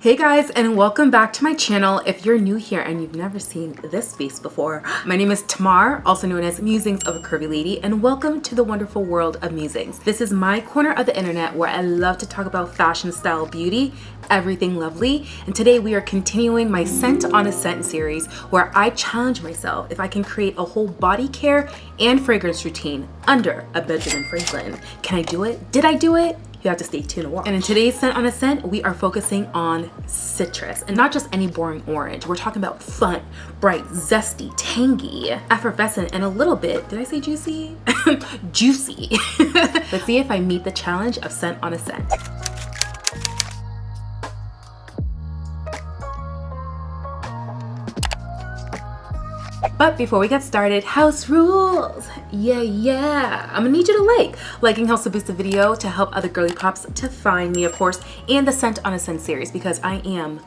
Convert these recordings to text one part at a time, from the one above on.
Hey guys, and welcome back to my channel. If you're new here and you've never seen this face before, my name is Tamar, also known as Musings of a Curvy Lady, and welcome to the wonderful world of Musings. This is my corner of the internet where I love to talk about fashion, style, beauty, everything lovely. And today we are continuing my Scent on a Scent series where I challenge myself if I can create a whole body care and fragrance routine under a Benjamin Franklin. Can I do it? Did I do it? You have to stay tuned and watch. And in today's Scent on a Scent, we are focusing on citrus, and not just any boring orange. We're talking about fun, bright, zesty, tangy, effervescent, and a little bit, did I say juicy? Juicy. Let's see if I meet the challenge of Scent on a Scent. But before we get started, house rules. Yeah. I'm gonna need you to liking helps to boost the video, to help other girly pops to find me, of course, and the Scent on a Scent series, because I am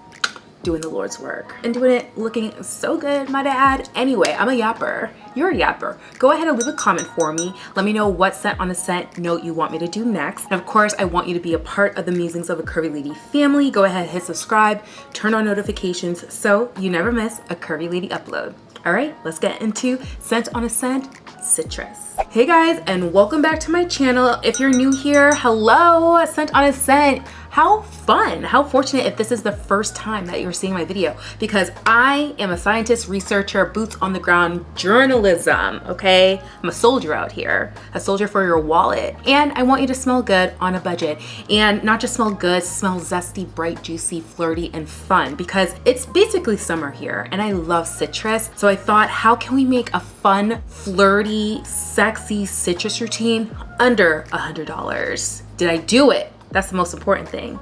doing the Lord's work and doing it looking so good, my dad. Anyway, I'm a yapper. You're a yapper. Go ahead and leave a comment for me. Let me know what Scent on a Scent note you want me to do next. And of course, I want you to be a part of the Musings of a Curvy Lady family. Go ahead, hit subscribe, turn on notifications so you never miss a Curvy Lady upload. All right, let's get into Scent on a Scent, citrus. Hey guys, and welcome back to my channel. If you're new here, hello, Scent on a Scent. How fun, how fortunate if this is the first time that you're seeing my video, because I am a scientist, researcher, boots on the ground, journalism, okay? I'm a soldier out here, a soldier for your wallet. And I want you to smell good on a budget. And not just smell good, smell zesty, bright, juicy, flirty, and fun, because it's basically summer here and I love citrus. So I thought, how can we make a fun, flirty, sexy citrus routine under $100? Did I do it? That's the most important thing.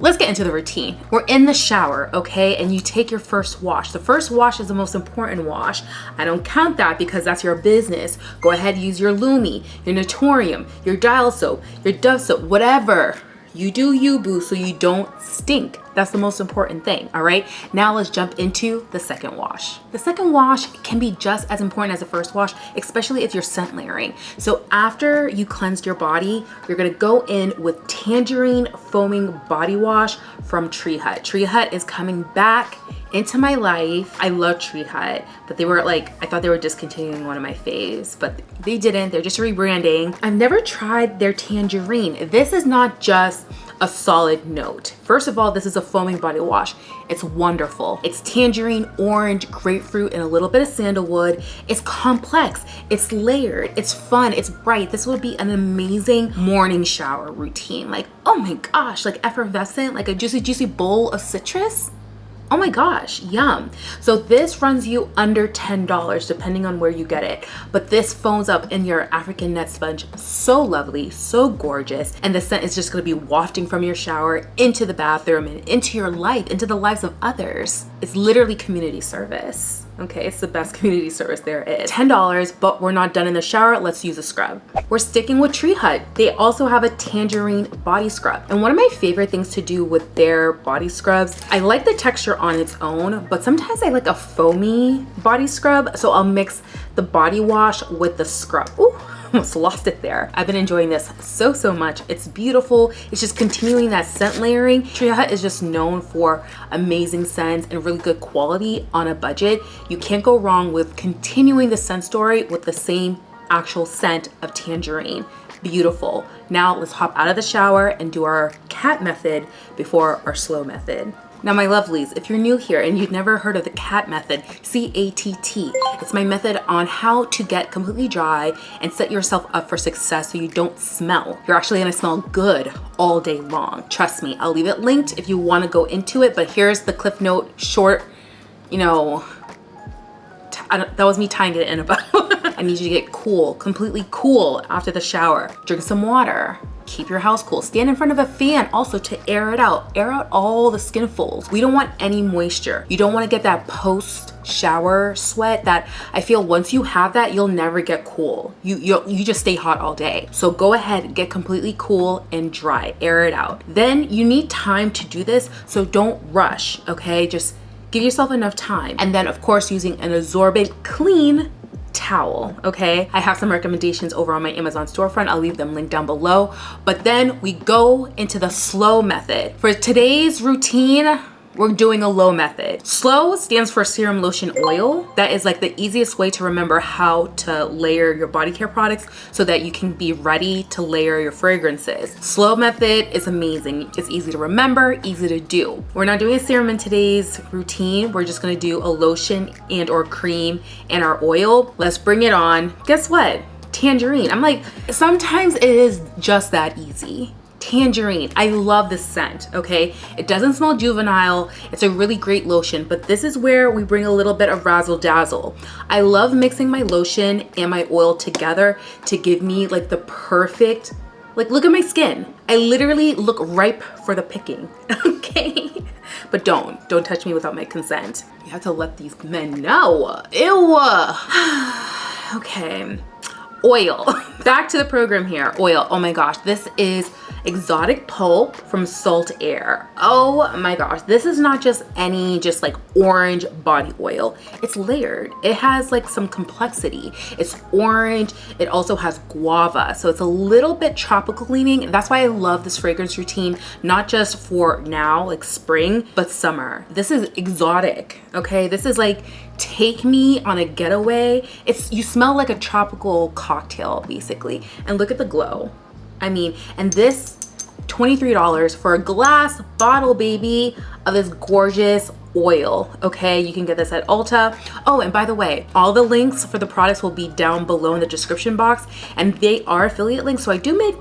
Let's get into the routine. We're in the shower, okay? And you take your first wash. The first wash is the most important wash. I don't count that because that's your business. Go ahead, use your Lumi, your Naturium, your Dial soap, your Dove soap, whatever. You do you, boo, so you don't stink. That's the most important thing, all right? Now let's jump into the second wash. The second wash can be just as important as the first wash, especially if you're scent layering. So after you cleansed your body, you're gonna go in with Tangerine Foaming Body Wash from Tree Hut. Tree Hut is coming back into my life. I love Tree Hut, but they were like, I thought they were discontinuing one of my faves, but they didn't. They're just rebranding. I've never tried their Tangerine. This is not just a solid note. First of all, this is a foaming body wash. It's wonderful. It's tangerine, orange, grapefruit, and a little bit of sandalwood. It's complex, it's layered, it's fun, it's bright. This would be an amazing morning shower routine. Like, oh my gosh, like effervescent, like a juicy bowl of citrus. Oh my gosh, yum. So this runs you under $10 depending on where you get it. But this foams up in your African net sponge. So lovely, so gorgeous. And the scent is just gonna be wafting from your shower into the bathroom and into your life, into the lives of others. It's literally community service. Okay, it's the best community service there is. $10, but we're not done in the shower. Let's use a scrub. We're sticking with Tree Hut. They also have a tangerine body scrub. And one of my favorite things to do with their body scrubs, I like the texture on its own, but sometimes I like a foamy body scrub. So I'll mix the body wash with the scrub. Ooh. Almost lost it there. I've been enjoying this so much. It's beautiful. It's just continuing that scent layering. Tree Hut is just known for amazing scents and really good quality on a budget. You can't go wrong with continuing the scent story with the same actual scent of tangerine. Beautiful. Now let's hop out of the shower and do our cat method before our slow method. Now my lovelies, if you're new here and you've never heard of the CAT method, C-A-T-T, it's my method on how to get completely dry and set yourself up for success so you don't smell. You're actually gonna smell good all day long. Trust me, I'll leave it linked if you wanna go into it, but here's the Cliff Note short, you know, that was me tying it in about. I need you to get cool, completely cool after the shower. Drink some water. Keep your house cool. Stand in front of a fan also to air it out. Air out all the skin folds. We don't want any moisture. You don't want to get that post shower sweat that I feel once you have that, you'll never get cool. You just stay hot all day. So go ahead, get completely cool and dry. Air it out. Then you need time to do this, so don't rush, okay? Just give yourself enough time. And then of course using an absorbent clean towel, okay? I have some recommendations over on my Amazon storefront. I'll leave them linked down below. But then we go into the slow method. For today's routine, we're doing a low method. Slow stands for serum, lotion, oil. That is like the easiest way to remember how to layer your body care products so that you can be ready to layer your fragrances. Slow method is amazing. It's easy to remember, easy to do. We're not doing a serum in today's routine. We're just gonna do a lotion and or cream and our oil. Let's bring it on. Guess what? Tangerine. I'm like, sometimes it is just that easy. Tangerine. I love this scent, okay? It doesn't smell juvenile. It's a really great lotion, but this is where we bring a little bit of razzle dazzle. I love mixing my lotion and my oil together to give me like the perfect, like look at my skin. I literally look ripe for the picking, okay? But don't touch me without my consent. You have to let these men know. Ew. Okay. Oil. Back to the program here. Oil. Oh my gosh. This is Exotic Pulp from Saltair. Oh my gosh. This is not just any just like orange body oil. It's layered. It has like some complexity. It's orange. It also has guava. So it's a little bit tropical leaning. That's why I love this fragrance routine, not just for now, like spring, but summer. This is exotic. Okay. This is like, take me on a getaway. You smell like a tropical cocktail basically. And look at the glow. I mean, and this $23 for a glass bottle, baby, of this gorgeous oil. Okay, you can get this at Ulta. Oh, and by the way, all the links for the products will be down below in the description box, and they are affiliate links, so I do make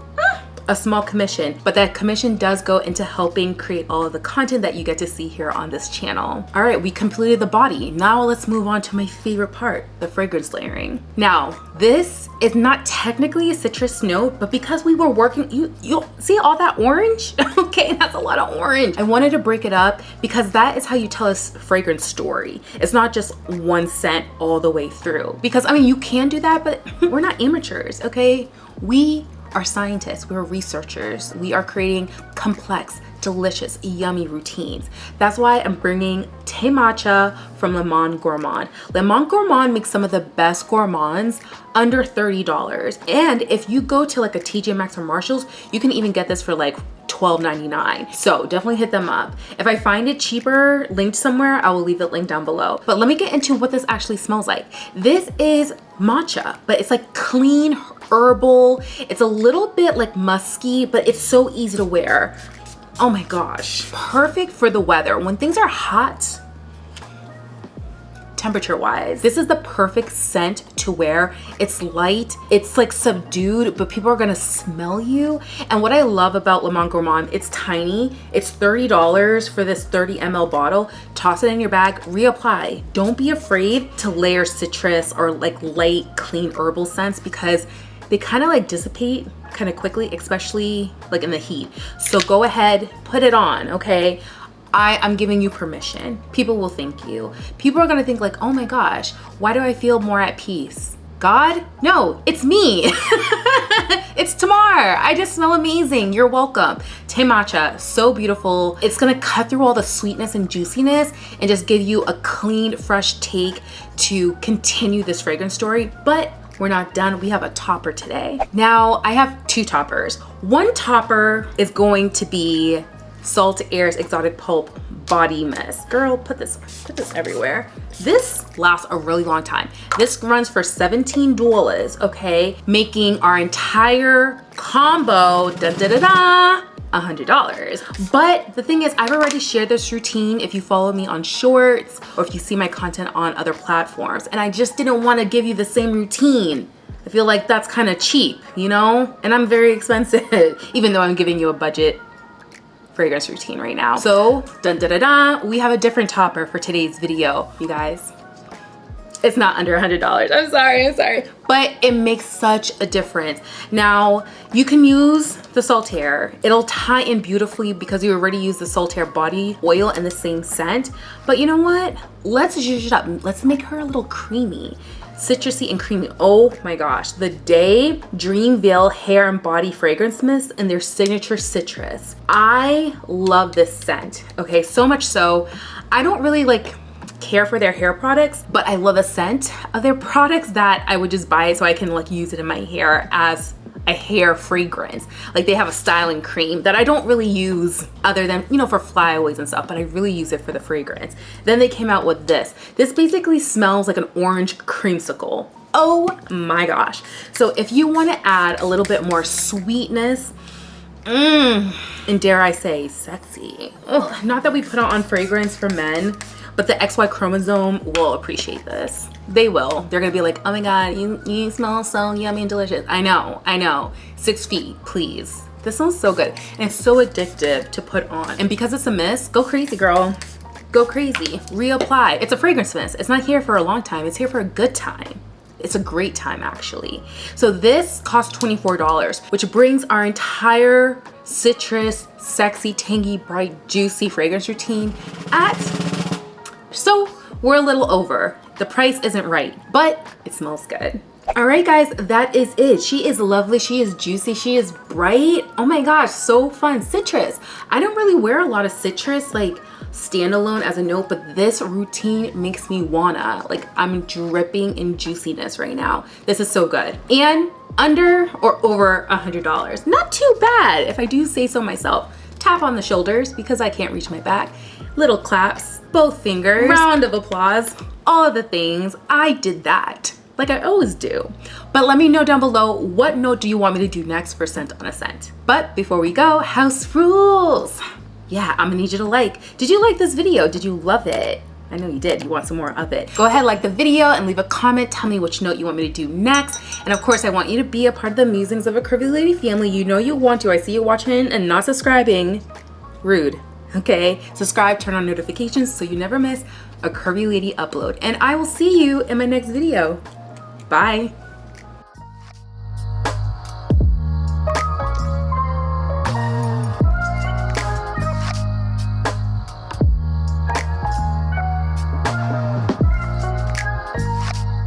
a small commission, but that commission does go into helping create all of the content that you get to see here on this channel. All right, we completed the body. Now let's move on to my favorite part, the fragrance layering. Now, this is not technically a citrus note, but because we were working, you see all that orange? Okay, that's a lot of orange. I wanted to break it up because that is how you tell a fragrance story. It's not just one scent all the way through. Because I mean, you can do that, but we're not amateurs, okay? We are scientists, we're researchers. We are creating complex, delicious, yummy routines. That's why I'm bringing Thé Matcha from Le Monde Gourmand. Le Monde Gourmand makes some of the best gourmands under $30. And if you go to like a TJ Maxx or Marshalls, you can even get this for like $12.99. So definitely hit them up. If I find it cheaper linked somewhere, I will leave it linked down below. But let me get into what this actually smells like. This is matcha, but it's like clean, herbal. It's a little bit like musky, but it's so easy to wear. Oh my gosh, perfect for the weather. When things are hot, temperature wise, this is the perfect scent to wear. It's light, it's like subdued, but people are gonna smell you. And what I love about Le Monde Gourmand, it's tiny. It's $30 for this 30 ml bottle. Toss it in your bag, reapply. Don't be afraid to layer citrus or like light, clean herbal scents because they kind of like dissipate kind of quickly, especially like in the heat. So go ahead, put it on, okay? I'm giving you permission. People will thank you. People are gonna think like, oh my gosh, why do I feel more at peace? God? No, it's me. It's Tamar. I just smell amazing. You're welcome. Thé Matcha, so beautiful. It's gonna cut through all the sweetness and juiciness and just give you a clean, fresh take to continue this fragrance story. But we're not done. We have a topper today. Now, I have two toppers. One topper is going to be Saltair's Exotic Pulp Body Mist. Girl, put this everywhere. This lasts a really long time. This runs for $17, okay? Making our entire combo, $100. But the thing is, I've already shared this routine if you follow me on shorts or if you see my content on other platforms, and I just didn't want to give you the same routine. I feel like that's kind of cheap, you know? And I'm very expensive, even though I'm giving you a budget fragrance routine right now. So, we have a different topper for today's video, you guys. It's not under $100. I'm sorry. But it makes such a difference. Now, you can use the Saltair. It'll tie in beautifully because you already use the Saltair body oil in the same scent. But you know what? Let's zhuzh it up. Let's make her a little creamy. Citrusy and creamy. Oh my gosh. The Day Dream Veil Hair and Body Fragrance Mist and their signature citrus. I love this scent. Okay, so much so, I don't really like care for their hair products, but I love a scent of their products that I would just buy it so I can like use it in my hair as a hair fragrance. Like they have a styling cream that I don't really use other than, you know, for flyaways and stuff, but I really use it for the fragrance. Then they came out with this. This basically smells like an orange creamsicle. Oh my gosh. So if you want to add a little bit more sweetness, and dare I say sexy. Ugh, not that we put on fragrance for men, but the XY chromosome will appreciate this. They will. They're gonna be like, oh my God, you smell so yummy and delicious. I know. 6 feet, please. This smells so good. And it's so addictive to put on. And because it's a mist, go crazy, girl. Go crazy, reapply. It's a fragrance mist. It's not here for a long time. It's here for a good time. It's a great time actually. So this costs $24, which brings our entire citrus, sexy, tangy, bright, juicy fragrance routine so we're a little over. The price isn't right, but it smells good. All right, guys, that is it. She is lovely, she is juicy, she is bright. Oh my gosh, so fun. Citrus. I don't really wear a lot of citrus like standalone as a note, but this routine makes me wanna, like, I'm dripping in juiciness right now. This is so good. And under or over $100. Not too bad, if I do say so myself. Tap on the shoulders because I can't reach my back. Little claps, both fingers, round of applause, all of the things. I did that, like I always do. But let me know down below, what note do you want me to do next for Scent on a Scent? But before we go, house rules. Yeah, I'm gonna need you to like. Did you like this video? Did you love it? I know you did. You want some more of it. Go ahead, like the video and leave a comment. Tell me which note you want me to do next. And of course, I want you to be a part of the Musings of a Curvy Lady family. You know you want to. I see you watching and not subscribing. Rude. Okay? Subscribe, turn on notifications so you never miss a Curvy Lady upload. And I will see you in my next video. Bye.